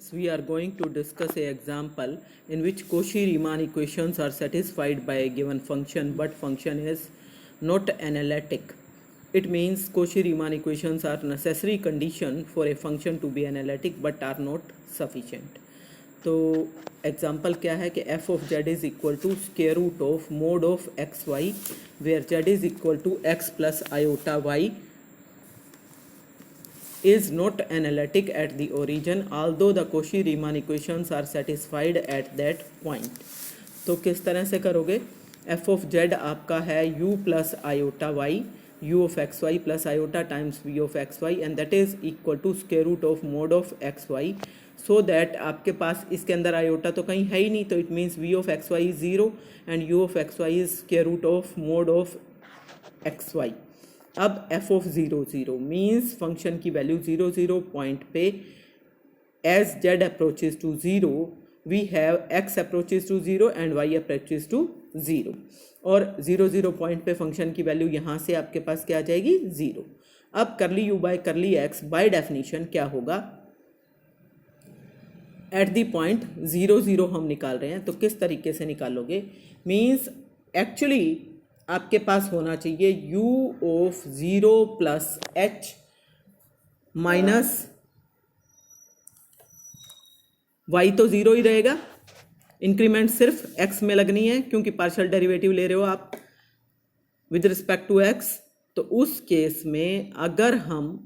We are going to discuss an example in which Cauchy-Riemann equations are satisfied by a given function, but function is not analytic. It means Cauchy-Riemann equations are necessary condition for a function to be analytic but are not sufficient. तो example क्या है कि f of z is equal to square root of mod of xy where z is equal to x plus iota y is not analytic at the origin although the Cauchy-Riemann equations are satisfied at that point. तो किस तरह से करोगे? f of z आपका है u plus iota y, u of xy plus iota times v of xy and that is equal to square root of mod of xy. So that आपके पास इसके अंदर आयोटा तो कहीं है ही नहीं, तो it means v of xy is 0 and u of xy is square root of mod of xy. अब f of 0 0 means function की वैल्यू 0 0 पॉइंट पे as z approaches to 0 we have x approaches to 0 and y approaches to 0 और 0 0 point पे function की value यहाँ से आपके पास क्या आ जाएगी 0. अब करली u by curly x by definition क्या होगा? एट दी पॉइंट 0 0 हम निकाल रहे हैं, तो किस तरीके से निकालोगे? मीन्स एक्चुअली आपके पास होना चाहिए u of 0 plus h minus y तो 0 ही रहेगा, इंक्रीमेंट सिर्फ x में लगनी है क्योंकि पार्शियल डेरिवेटिव ले रहे हो आप विद रिस्पेक्ट टू x. तो उस केस में अगर हम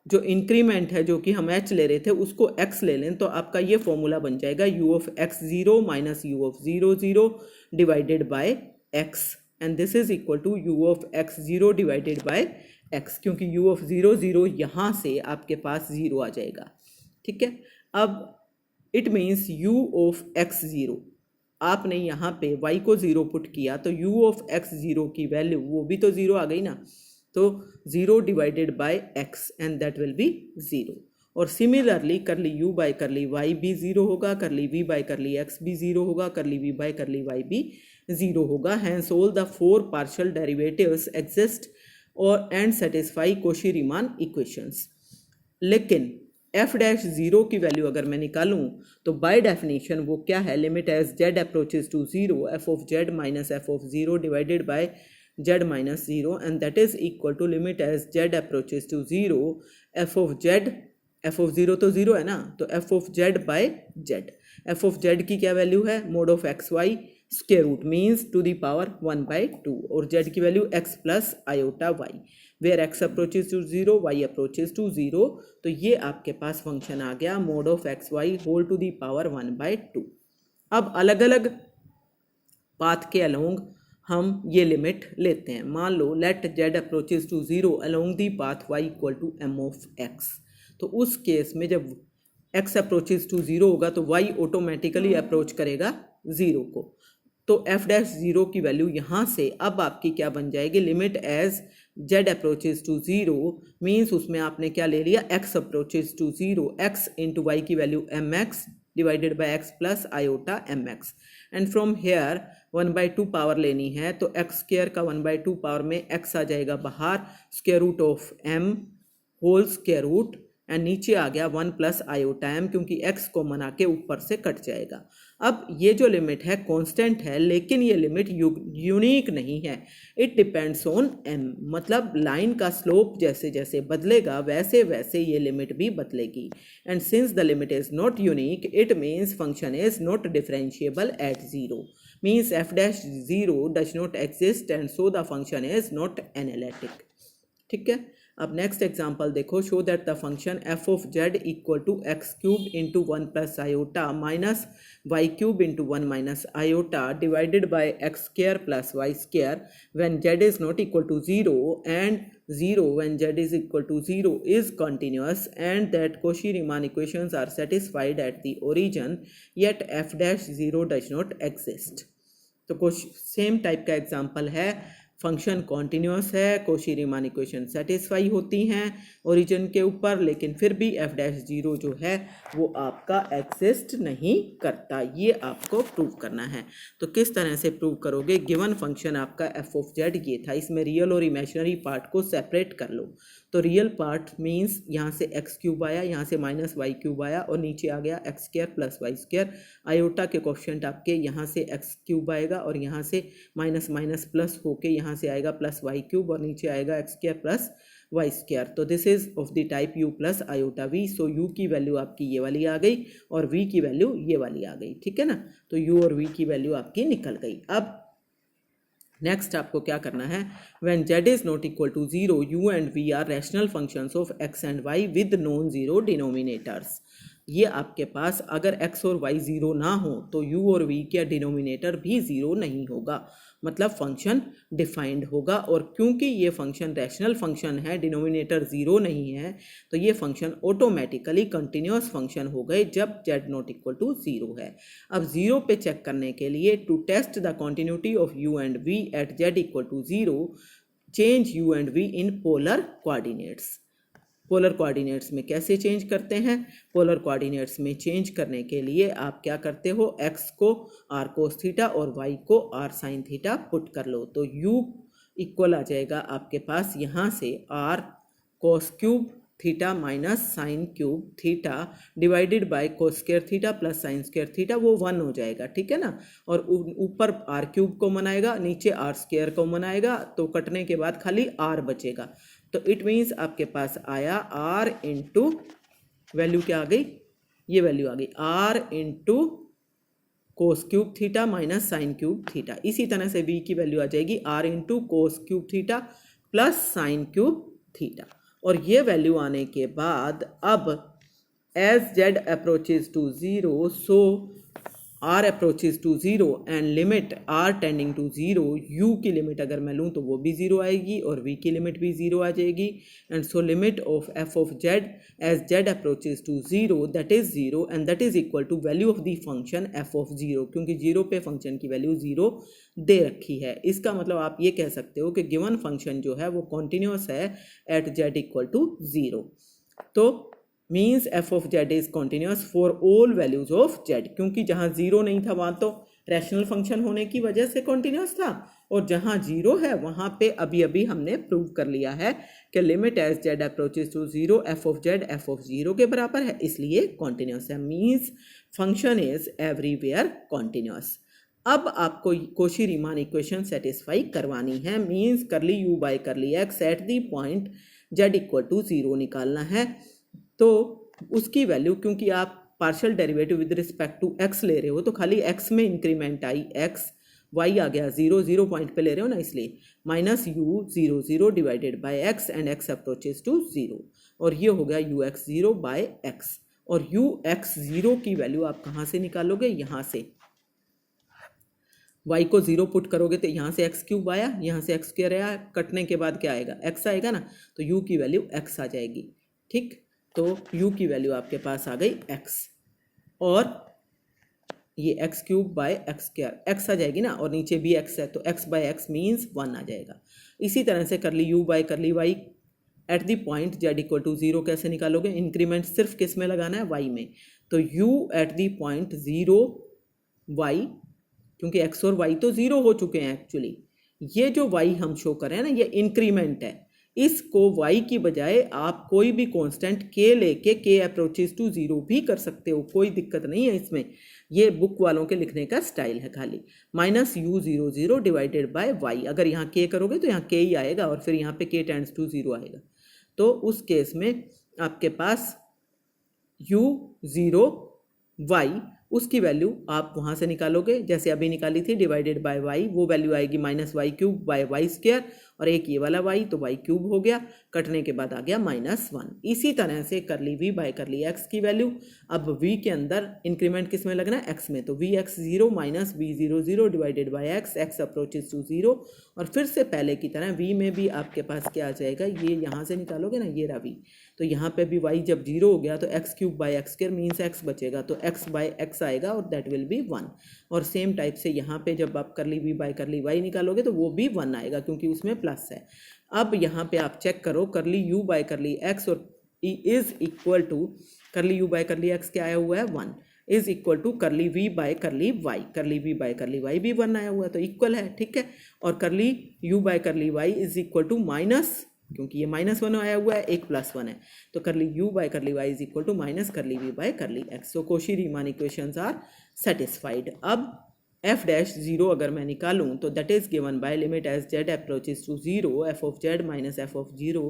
जो इंक्रीमेंट है जो कि हम h ले रहे थे उसको x ले लें तो आपका ये फॉर्मूला बन जाएगा u of x0 minus u of 0 0 divided by x and this is equal to u of x0 divided by x क्योंकि u ऑफ 0 0 यहाँ से आपके पास 0 आ जाएगा. ठीक है, अब it means u of x0 आपने यहाँ पे y को 0 पुट किया तो u ऑफ x0 की वैल्यू वो भी तो 0 आ गई ना, तो 0 divided by x and that will B 0. और सिमिलरली करली u बाय करली y भी 0 होगा, करली v बाय करली x भी 0 होगा, करली v बाय करली y भी 0 होगा. Hence all the four partial derivatives exist और एंड सेटिस्फाई Cauchy-Riemann इक्वेशंस. लेकिन f डैश 0 की वैल्यू अगर मैं निकालूं तो बाय डेफिनेशन वो क्या है? Limit as z approaches to 0 f of z minus f of 0 divided by z minus 0 and that is equal to limit as z approaches to 0 f of z, f of 0 तो 0 है ना, तो f of z by z. f of z की क्या value है? mod of xy square root means to the power 1/2 और z की वैल्यू x plus iota y where x approaches to 0 y approaches to 0. तो ये आपके पास फंक्शन आ गया mod of xy whole to the power 1/2. अब अलग अलग पाथ के अलोंग हम ये लिमिट लेते हैं. मान लो let z approaches to 0 along the path y equal to m of x. तो उस केस में जब x अप्रोचेज टू 0 होगा तो y ऑटोमेटिकली अप्रोच करेगा 0 को. तो f डैश 0 की वैल्यू यहाँ से अब आपकी क्या बन जाएगी? Limit as z approaches to 0 means उसमें आपने क्या ले लिया? x approaches to 0 x into y की value mx divided by x plus iota mx and from here 1/2 power लेनी है तो x स्क्वायर का 1/2 पावर में x आ जाएगा बाहर, square root of m whole square root and नीचे आ गया 1 प्लस आयोटा m क्योंकि x को मना के ऊपर से कट जाएगा. अब ये जो लिमिट है कांस्टेंट है लेकिन ये लिमिट यूनिक नहीं है, इट डिपेंड्स ऑन m. मतलब लाइन का स्लोप जैसे जैसे बदलेगा वैसे वैसे ये लिमिट भी बदलेगी and since the limit is not unique it means function is not differentiable at 0 means f dash 0 does not exist and so the function is not analytic. ठीक है, अब नेक्स्ट एग्जांपल देखो. Show that the function f of z equal to x cube into 1 plus iota minus y cube into 1 minus iota divided by x square plus y square when z is not equal to 0 and 0 when z is equal to 0 is continuous and that Cauchy-Riemann equations are satisfied at the origin yet f dash 0 does not exist. तो कुछ same type का example है. Function continuous है, Cauchy-Riemann equation satisfy होती हैं origin के ऊपर लेकिन फिर भी f डैश 0 जो है वो आपका एग्जिस्ट नहीं करता. ये आपको प्रूव करना है. तो किस तरह से प्रूव करोगे? गिवन फंक्शन आपका f ऑफ z ये था, इसमें रियल और इमेजिनरी पार्ट को सेपरेट कर लो. तो रियल पार्ट मीन्स यहाँ से एक्स क्यूब आया, यहाँ से माइनस वाई क्यूब आया और नीचे आ गया x square plus y square. Iota के कोफिशिएंट आपके यहाँ से एक्स क्यूब आएगा और यहाँ से माइनस माइनस प्लस होके यहाँ से आएगा प्लस वाई क्यूब और नीचे आएगा x square plus y square. तो this is of the type u plus iota v। So u की वैल्यू आपकी ये वाली आ गई और v की वैल्यू ये वाली आ गई, ठीक है ना। तो u और v की वैल्यू आपकी निकल गई। अब नेक्स्ट आपको क्या करना है, when z is not equal to 0 u and v are rational functions of x and y with non zero denominators. ये आपके पास अगर x और y जीरो ना हो तो u और v का डिनोमिनेटर भी जीरो नहीं होगा, मतलब फंक्शन डिफाइंड होगा। और क्योंकि ये फंक्शन रैशनल फंक्शन है, डिनोमिनेटर जीरो नहीं है, तो ये फंक्शन ऑटोमेटिकली कंटिन्यूस फंक्शन हो गए जब z नॉट इक्वल टू 0 है। अब 0 पे चेक करने के लिए to test the continuity of u and v at z equal to 0 change u and v in polar coordinates. Polar coordinates में कैसे चेंज करते हैं, पोलर कोऑर्डिनेट्स में चेंज करने के लिए आप क्या करते हो, x को r कोस थीटा और y को r साइन थीटा पुट कर लो। तो u इक्वल आ जाएगा आपके पास यहाँ से r cos cube theta minus sine cube theta divided by cos square theta plus sine square theta, वो 1 हो जाएगा, ठीक है ना। और ऊपर r क्यूब को मनाएगा, नीचे r स्क्वायर को मनाएगा, तो कटने के बाद खाली r बचेगा। तो इट मीन्स आपके पास आया r इंटू वैल्यू क्या आ गई, ये वैल्यू आ गई r into cos cube theta minus sine cube theta. इसी तरह से v की वैल्यू आ जाएगी r into cos cube theta plus sine cube theta. और ये वैल्यू आने के बाद अब as z approaches to 0 so r approaches to 0 and limit r tending to 0, u की लिमिट अगर मैं लूँ तो वो भी 0 आएगी और v की लिमिट भी 0 आ जाएगी। And so limit of f of z as z approaches to 0 that is 0 and that is equal to value of the function f of 0, क्योंकि 0 पे फंक्शन की वैल्यू 0 दे रखी है। इसका मतलब आप ये कह सकते हो कि गिवन फंक्शन जो है वो कॉन्टिन्यूस है एट z इक्वल टू 0। तो means f of z is continuous for all values of z, क्योंकि जहाँ 0 नहीं था वहाँ तो रैशनल फंक्शन होने की वजह से कॉन्टिन्यूस था, और जहाँ 0 है वहाँ पे अभी अभी हमने प्रूव कर लिया है कि limit as z approaches to 0 f of z f of 0 के बराबर है, इसलिए कॉन्टिन्यूस है। Means function is everywhere continuous. अब आपको कोशी रीमान इक्वेशन सेटिस्फाई करवानी है, means curly u by curly x at the point z equal to 0 निकालना है। तो उसकी वैल्यू, क्योंकि आप partial derivative with respect to x ले रहे हो तो खाली x में इंक्रीमेंट आई, x y आ गया 0 0 पॉइंट पे ले रहे हो ना, इसलिए minus u 0 0 divided by x and x approaches to 0, और ये हो गया u x 0 बाय x। और u x 0 की वैल्यू आप कहाँ से निकालोगे, यहाँ से y को 0 पुट करोगे तो यहाँ से एक्स क्यूब आया, यहाँ से एक्स स्क्वायर आया, कटने के बाद क्या आएगा, x आएगा ना, तो u की वैल्यू x आ जाएगी, ठीक। तो u की वैल्यू आपके पास आ गई x, और ये x cube by x square x आ जाएगी ना, और नीचे भी x है तो x बाय एक्स मीन्स 1 आ जाएगा। इसी तरह से curly u by curly y at the point z equal to 0 कैसे निकालोगे, इंक्रीमेंट सिर्फ किस में लगाना है, y में। तो u eight the point 0 y, क्योंकि x और y तो 0 हो चुके हैं एक्चुअली, ये जो y हम शो कर रहे हैं ना, ये इंक्रीमेंट है। इसको y की बजाय आप कोई भी कांस्टेंट k लेके k अप्रोचेज टू 0 भी कर सकते हो, कोई दिक्कत नहीं है इसमें, ये बुक वालों के लिखने का स्टाइल है खाली। Minus u 0 0 divided by y, अगर यहाँ k करोगे तो यहाँ k ही आएगा और फिर यहाँ पे k टेंड्स टू 0 आएगा। तो उस केस में आपके पास u 0 y, उसकी वैल्यू आप वहाँ से निकालोगे जैसे अभी निकाली थी, डिवाइडेड बाय y, वो वैल्यू आएगी minus y cube by y square, और एक ये वाला y तो y क्यूब हो गया, कटने के बाद आ गया -1। इसी तरह से करली v बाय करली x की वैल्यू, अब v के अंदर इंक्रीमेंट किस में लगना है, x में, तो v x 0 minus v 0 0 divided by x, x approaches to 0, और फिर से पहले की तरह v में भी आपके पास क्या आ जाएगा, ये यहाँ से निकालोगे ना, ये रहा v, तो यहाँ पे भी y जब 0 हो गया तो x cube by x square means x बचेगा, तो x बाय x आएगा और दैट विल बी 1। और सेम टाइप से यहाँ पे जब आप करली v बाय करली y निकालोगे तो वो भी 1 आएगा क्योंकि उसमें प्लस है। अब यहाँ पे आप चेक करो, करली u बाय करली x और इज इक्वल टू करली u बाय करली x क्या आया हुआ है, 1 इज इक्वल टू करली v बाय करली y, करली v बाय करली y भी 1 आया हुआ है तो इक्वल है, ठीक है। और curly u by curly y is equal to minus क्योंकि ये -1 आया हुआ है, एक +1 है, तो curly u by curly y is equal to minus curly v by curly x। So Cauchy Riemann equations are satisfied. अब f डैश 0 अगर मैं निकालूँ तो that is given by limit as z approaches to 0 f of z minus f of 0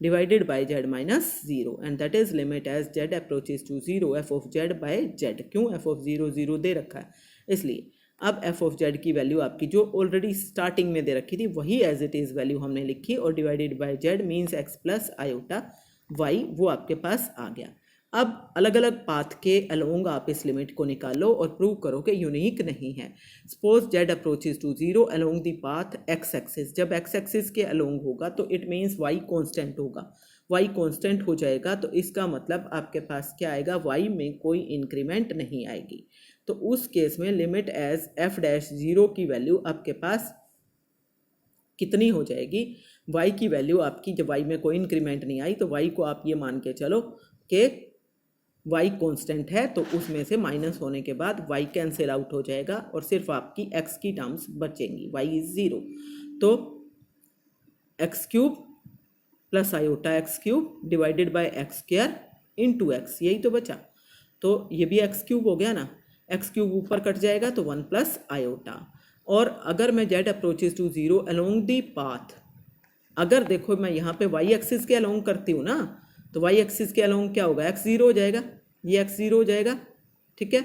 divided by z minus 0 and that is limit as z approaches to 0 f of z by z। क्यों f of 0 0 दे रखा है इसलिए। अब f of z की value आपकी जो already starting में दे रखी थी वही एज इट इज़ वैल्यू हमने लिखी और divided by z means x plus iota y वो आपके पास आ गया। अब अलग अलग पाथ के अलोंग आप इस लिमिट को निकालो और प्रूव करो कि यूनिक नहीं है। Suppose z approaches to 0 along the path x axis. जब x एक्सिस के अलोंग होगा तो इट मीन्स y कांस्टेंट होगा। y कांस्टेंट हो जाएगा तो इसका मतलब आपके पास क्या आएगा, y में कोई इंक्रीमेंट नहीं आएगी। तो उस केस में लिमिट एज f डैश 0 की वैल्यू आपके पास कितनी हो जाएगी, y की वैल्यू आपकी, जब y में कोई इंक्रीमेंट नहीं आई तो y को आप ये मान के चलो कि y कांस्टेंट है, तो उसमें से माइनस होने के बाद y कैंसिल आउट हो जाएगा और सिर्फ आपकी x की टर्म्स बचेंगी, y इज 0। तो x cube plus iota x cube divided by x square into x, यही तो बचा। तो ये भी एक्स क्यूब हो गया ना, एक्स क्यूब ऊपर कट जाएगा तो 1 प्लस आयोटा। और अगर मैं z approaches to 0 along the path, अगर देखो मैं यहाँ पे y एक्सिस के अलोंग करती हूँ ना, तो y एक्सिस के अलोंग क्या होगा, x 0 हो जाएगा, ये x 0 हो जाएगा, ठीक है।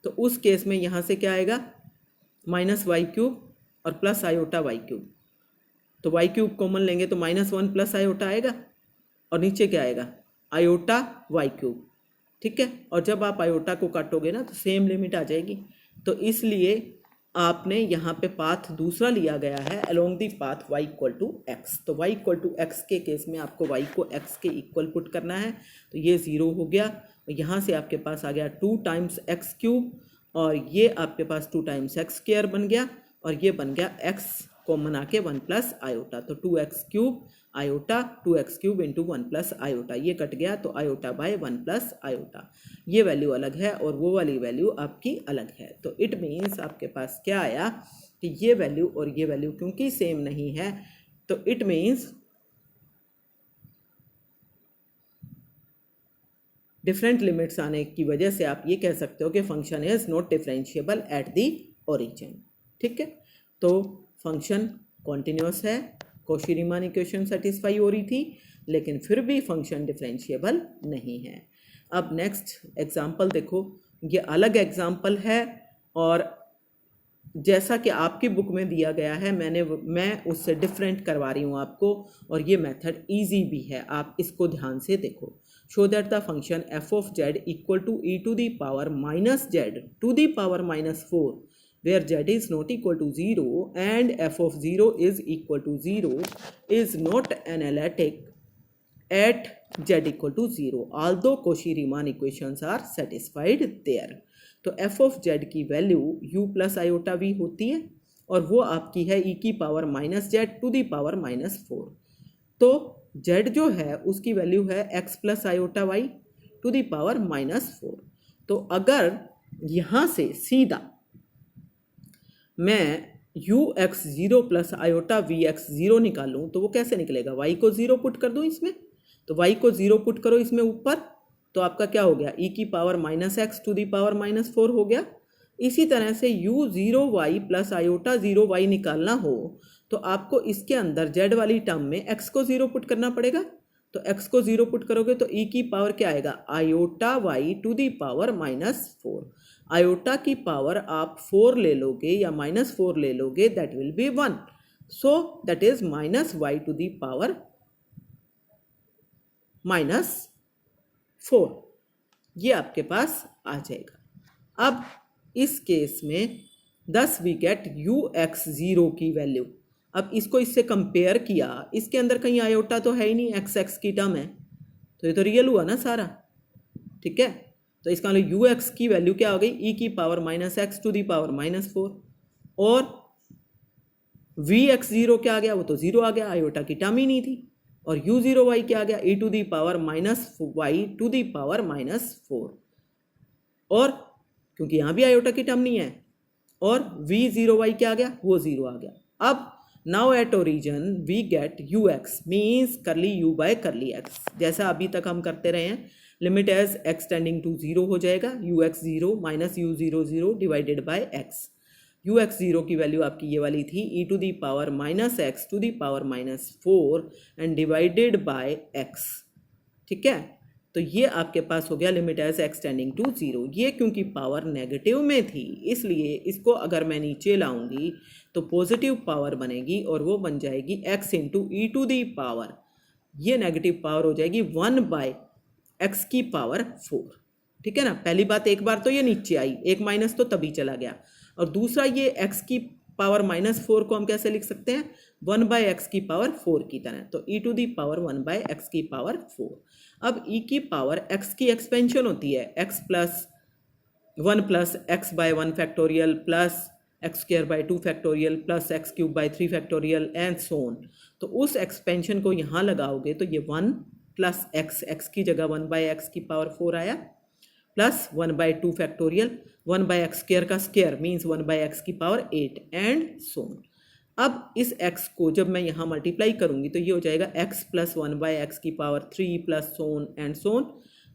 तो उस केस में यहाँ से क्या आएगा, माइनस वाई क्यूब और प्लस आयोटा वाई क्यूब। तो वाई क्यूब कॉमन लेंगे तो -1 प्लस आयोटा आएगा और नीचे क्या आएगा, आयोटा वाई क्यूब, ठीक है। और जब आप आयोटा को काटोगे ना तो सेम लिमिट आ जाएगी। तो इसलिए आपने यहाँ पे पाथ दूसरा लिया गया है along the path y equal to x. तो y इक्वल टू एक्स के केस में आपको y को x के इक्वल पुट करना है, तो ये 0 हो गया। यहाँ से आपके पास आ गया 2 टाइम्स एक्स क्यूब और ये आपके पास 2 टाइम्स एक्स स्क्वायर बन गया और ये बन गया x कॉमन आके 1 प्लस आयोटा। तो 2x cube iota 2x cube into 1 plus iota, ये कट गया तो आयोटा बाय 1 प्लस आयोटा। ये वैल्यू अलग है और वो वाली वैल्यू आपकी अलग है। तो इट मीन्स आपके पास क्या आया कि ये वैल्यू और ये वैल्यू क्योंकि सेम नहीं है, तो इट मीन्स डिफरेंट लिमिट्स आने की वजह से आप ये कह सकते हो कि function is not differentiable at the origin, ठीक है। तो फंक्शन कॉन्टिन्यूस है, कॉशी-रीमान इक्वेशन सेटिस्फाई हो रही थी, लेकिन फिर भी फंक्शन डिफरेंशिएबल नहीं है। अब नेक्स्ट एग्जाम्पल देखो, ये अलग एग्जाम्पल है और जैसा कि आपकी बुक में दिया गया है मैं उससे डिफरेंट करवा रही हूँ आपको, और ये मेथड इजी भी है, आप इसको ध्यान से देखो। Show that the function f of z equal to e to the power minus z to the power -4 where z is not equal to 0 and f of 0 is equal to 0 is not analytic at z equal to 0 although Cauchy-Riemann equations are satisfied there। तो f of z की value u plus iota v होती है और वो आपकी है e की power -z to the power -4। तो z जो है उसकी वैल्यू है x plus iota y to the power -4। तो अगर यहाँ से सीधा मैं ux0 प्लस आयोटा vx0 निकालूं तो वो कैसे निकलेगा, y को 0 पुट कर दूं इसमें, तो y को 0 पुट करो इसमें ऊपर, तो आपका क्या हो गया, e की power -x to the power -4 हो गया। इसी तरह से u0y प्लस आयोटा 0y निकालना हो तो आपको इसके अंदर z वाली टर्म में x को 0 पुट करना पड़ेगा। तो x को 0 पुट करोगे तो e की पावर क्या आएगा, iota y to the power -4। Iota की पावर आप 4 ले लोगे या -4 ले लोगे, that will be 1, so that is -y to the power -4, ये आपके पास आ जाएगा। अब इस केस में 10 वी गेट ux0 की वैल्यू। अब इसको इससे कंपेयर किया, इसके अंदर कहीं आयोटा तो है ही नहीं, x की टर्म है, तो ये तो रियल हुआ ना सारा, ठीक है। तो इसका मतलब ux की वैल्यू क्या हो गई, e की power -x to the power -4 और vx0 क्या आ गया, वो तो 0 आ गया, आयोटा की टर्म ही नहीं थी। और u0y क्या आ गया, e to the power -y to the power -4 और क्योंकि यहाँ भी आयोटा की टर्म नहीं है, और v0y क्या आ गया, वो 0 आ गया। अब now at origin we get u x means curly u by curly x, जैसा अभी तक हम करते रहे हैं। Limit as x tending to zero हो जाएगा, u x zero minus u zero zero divided by x. U x zero की वैल्यू आपकी ये वाली थी e to the power minus x to the power minus 4 and divided by x. ठीक है, तो ये आपके पास हो गया limit as x tending to zero. ये क्योंकि पावर नेगेटिव में थी इसलिए इसको अगर मैं नीचे लाऊंगी तो पॉजिटिव पावर बनेगी और वो बन जाएगी x into e to the power, ये नेगेटिव पावर हो जाएगी 1 बाय एक्स की पावर 4। ठीक है ना, पहली बात, एक बार तो ये नीचे आई, एक माइनस तो तभी चला गया, और दूसरा ये एक्स की पावर माइनस 4 को हम कैसे लिख सकते हैं, 1 बाय एक्स की पावर 4 की तरह, तो e to the power 1 by x की पावर 4। अब ई की पावर एक्स की एक्सपेंशन होती है, x plus 1 plus x by 1 factorial plus x square by 2 factorial plus x cube by 3 factorial and so on. तो उस एक्सपेंशन को यहाँ लगाओगे तो ये 1 प्लस एक्स, एक्स की जगह 1 बाय एक्स की पावर 4 आया, plus 1 by 2 factorial, 1 by x square का स्क्वायर मीन्स 1 बाय एक्स की पावर 8 एंड सो ऑन। अब इस x को जब मैं यहाँ मल्टीप्लाई करूँगी तो ये हो जाएगा x प्लस 1 बाय एक्स की power 3 plus so on and so on.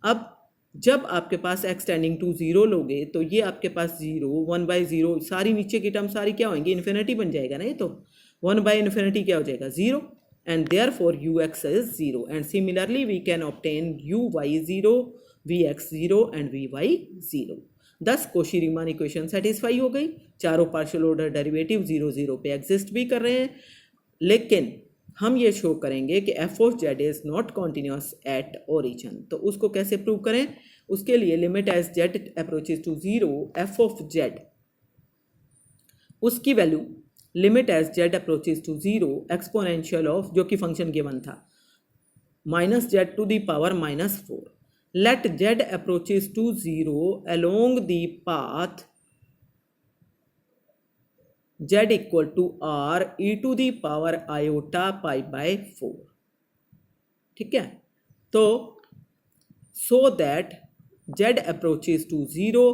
अब जब आपके पास x टेंडिंग टू जीरो लोगे तो ये आपके पास 0, 1 बाय 0, सारी नीचे की टर्म सारी क्या होंगी, इन्फिनिटी बन जाएगा ना, ये तो 1 बाय इन्फिनिटी क्या हो जाएगा 0 and therefore ux is 0 and similarly we can obtain uy 0, vx 0 and vy 0। thus Cauchy-Riemann equation satisfy हो गई, चारों पार्शियल ऑर्डर डेरिवेटिव 0 0 पे एग्जिस्ट भी कर रहे हैं, लेकिन हम ये शो करेंगे कि f of z is not continuous at origin. तो उसको कैसे प्रूव करें, उसके लिए limit as z approaches to 0 f of z, उसकी value limit as z approaches to 0 exponential of, जो कि फंक्शन गिवन था, minus z to the power minus 4। Let z approaches to 0 along the path z equal to r e to the power iota pi by 4। ठीक है, तो so that z approaches to 0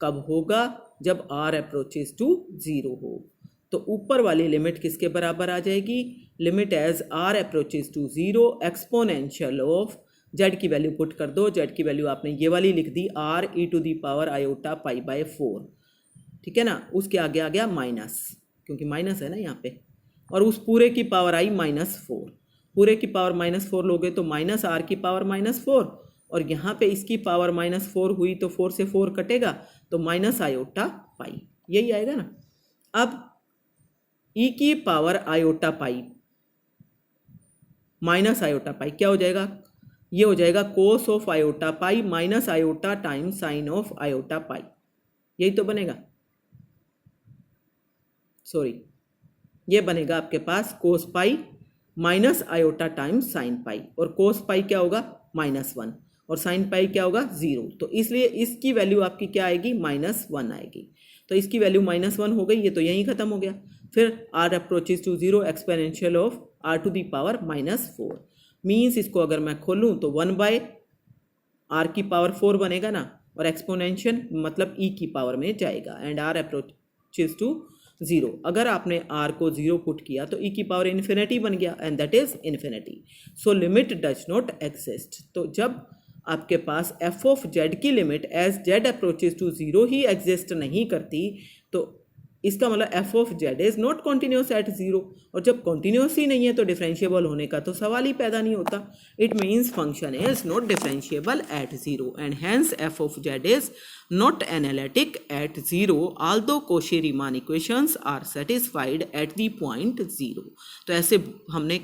कब होगा, जब r approaches to 0 हो। तो ऊपर वाली लिमिट किसके बराबर आ जाएगी, limit as r approaches to 0 exponential of z की वैल्यू पुट कर दो, z की वैल्यू आपने ये वाली लिख दी r e to the power iota pi by 4। ठीक है ना, उसके आगे आ गया माइनस, क्योंकि माइनस है ना यहाँ पे, और उस पूरे की पावर आई -4, पूरे की पावर -4 लोगे तो माइनस r की पावर -4, और यहाँ पे इसकी पावर -4 हुई तो 4 से 4 कटेगा तो माइनस आयोटा पाई, यही आएगा ना। अब e की power iota pi minus iota pi क्या हो जाएगा, ये हो जाएगा cos of iota pi minus iota time sine of iota pi, यही तो बनेगा, सॉरी ये बनेगा आपके पास cos pi minus iota time sine pi, और कोस पाई क्या होगा -1 और साइन पाई क्या होगा 0, तो इसलिए इसकी वैल्यू आपकी क्या आएगी -1 आएगी। तो इसकी वैल्यू -1 हो गई, ये तो यहीं खत्म हो गया। फिर r approaches to 0 exponential of r to the power -4 means इसको अगर मैं खोलूँ तो 1 बाय r की पावर 4 बनेगा ना, और एक्सपोनेंशियल मतलब e की पावर में जाएगा, एंड r अप्रोचेज टू 0, अगर आपने r को 0 पुट किया तो e की पावर इन्फिनिटी बन गया, and that is infinity, so limit does not exist. तो जब आपके पास f ऑफ z की limit as z approaches to 0 ही एग्जिस्ट नहीं करती तो इसका मतलब f of z is not continuous at 0, और जब कॉन्टिन्यूस ही नहीं है तो डिफरेंशिएबल होने का तो सवाल ही पैदा नहीं होता। It means function is not differentiable at 0 and hence f of z is not analytic at 0 although Cauchy-Riemann equations are satisfied at the point 0। तो ऐसे हमने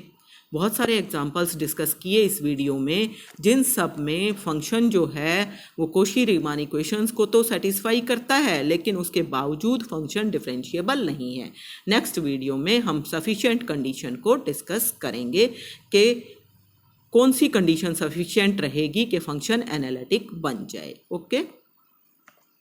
बहुत सारे एग्जाम्पल्स डिस्कस किए इस वीडियो में, जिन सब में फंक्शन जो है वो Cauchy-Riemann इक्वेशंस को तो सेटिस्फाई करता है लेकिन उसके बावजूद फंक्शन डिफरेंशिएबल नहीं है। नेक्स्ट वीडियो में हम सफिशिएंट कंडीशन को डिस्कस करेंगे कि कौन सी कंडीशन सफिशिएंट रहेगी कि फंक्शन एनालिटिक बन जाए। ओके।